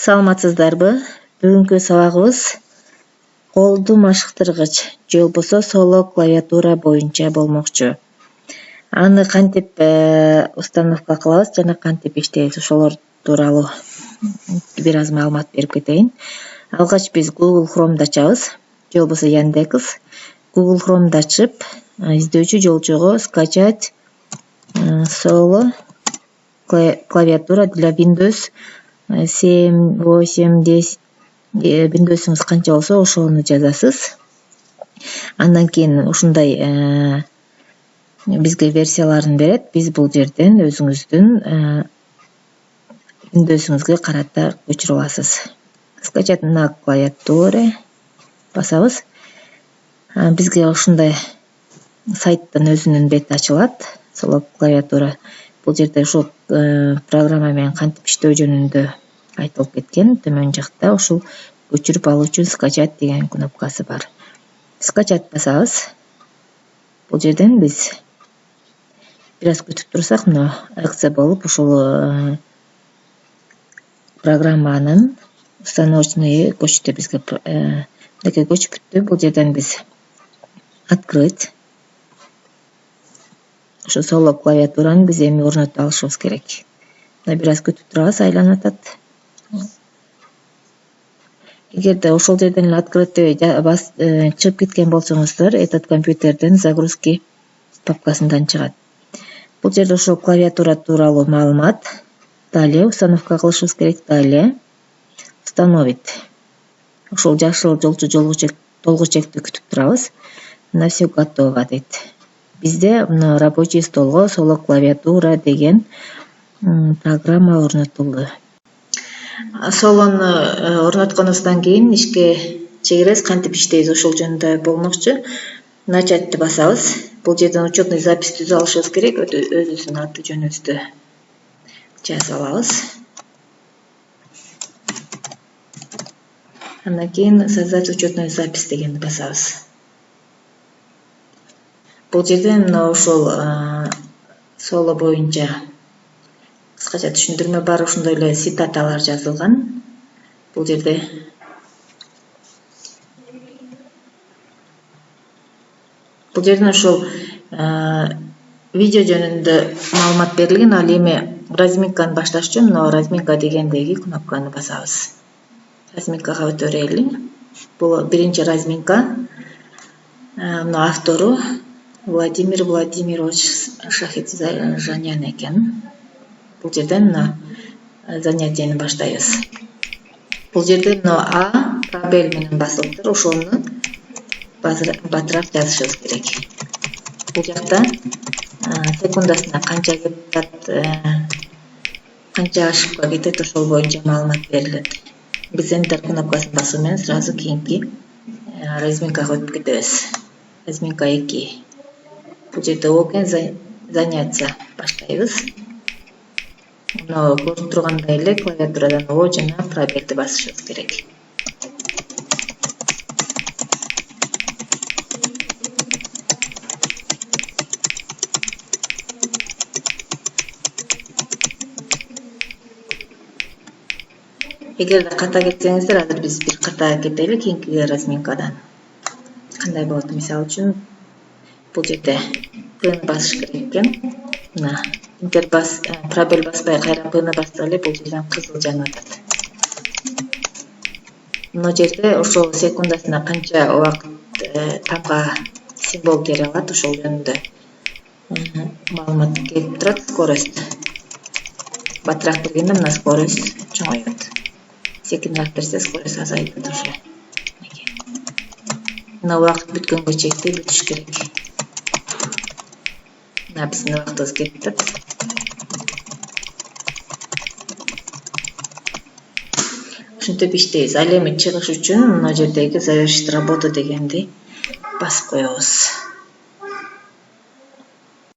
Саламатсыздарбы? Бүгүнкү сабагыбыз колду машыктыргыч же болбосо соло клавиатура боюнча болмокчу. Аны кантип установка кылабыз жана кантип иштейбиз ошолор тууралуу бир аз маалымат берип кетейин. Алгач биз Google Chrome'ду ачабыз же болбосо Яндекс. Google Chrome'ду ачып, издөөчү жолчого скачать соло клавиатура для Windows 7, 8, 10 Windows'уңуз канча болсо ошону жазасыз. Андан кийин ушундай бизге версияларын берет. Биз бул жерден өзүңүздүн Windows'уңузга карата көчүрүп аласыз. Скачать на клавиатуре басабыз. Бизге ушундай сайттын өзүнүн бети ачылат. Соло клавиатура. Бул жерде ушул программа менен кантип иштөө жөнүндө айтылып кеткен. Төмөн жакта ушул көчүрүп алуу үчүн скачать деген кнопкасы бар. Скачать басабыз. Бул жерден биз бир аз күтүп турсак, мына эксе болуп ушул программанын установочный көчтү бизге. Мынакей көчүп бүттү. Бул жерден биз открыть. Ошо соло клавиатураны биз эми орнотуп алышыбыз керек. Мына бир аз күтүп турабыз, айланып атат. Эгерде ошол жерден эле открыть чыгып кеткен болсоңуздар, этот компьютерден загрузки папкасынан чыгат. Бул жерде ошол клавиатура тууралуу маалымат. Далее установка кылышыбыз керек. Далее установить. Ошол жашыл толгучекти күтүп турабыз. Мына все готово дейт. Бизде мына рабочий столго соло клавиатура деген программа орнотулду. Солону орнотконубуздан кийин ишке чегеребиз, кантип иштейбиз ошол жөнүндө болмокчу. Начатьты басабыз. Бул жерден учетный запись түзүп алышыбыз керек. Өзүбүздүн аты жөнүбүздү жазып алабыз. Андан кийин создать учетную запись дегенди басабыз. Бул жерден мына ошол соло боюнча кыскача түшүндүрмө бар, ошондой эле цитаталар жазылган. Бул жерде ошол видео жөнүндө маалымат берилген. Ал эми разминканы башташ үчүн мына разминка дегендеги кнопканы басабыз. Разминкага өтөрөйлү. Бул биринчи разминка. Мына автору Владимир Владимирович Шахидзанян экен. Бул жерден мына занятияны баштайбыз. Бул жерде мына пробел менен басылыптыр. Ошону батыраак жазышыбыз керек. Бул жакта секундасына канча кетет, канча ошибка кетет, ошол боюнча маалымат берилет. Биз Enter кнопкасын басуу менен сразу кийинки разминкага өтүп кетебиз. Разминка 2. Бул жерде окен занятия баштайбыз. Мына көрүнүп тургандай эле клавиатурадан О жана пробелди басышыбыз керек. Эгерде ката кетсеңиздер, азыр биз бир ката кетели кийинки разминкадан. Кандай болот? Мисалы үчүн бул жерде П-ны басыш керек экен. Мына пробел баспай кайра П-ны басса эле бул жерден кызыл жанып атат. Мына жерде ошол секундасына канча убакыт тамга символ бере алат, ошол жөнүндө маалымат келип турат. Скорость батыраак бергенде мына скорость чоңойот. Секиндирээк берсе скорость азайып уже. Мына убакыт бүткөнгө чекти бүтүш керек. Мына биздин убактыбыз кетти. Ушинтип иштейбиз. Ал эми чыгыш үчүн мына жердеги завершить работу дегенди басып коебуз.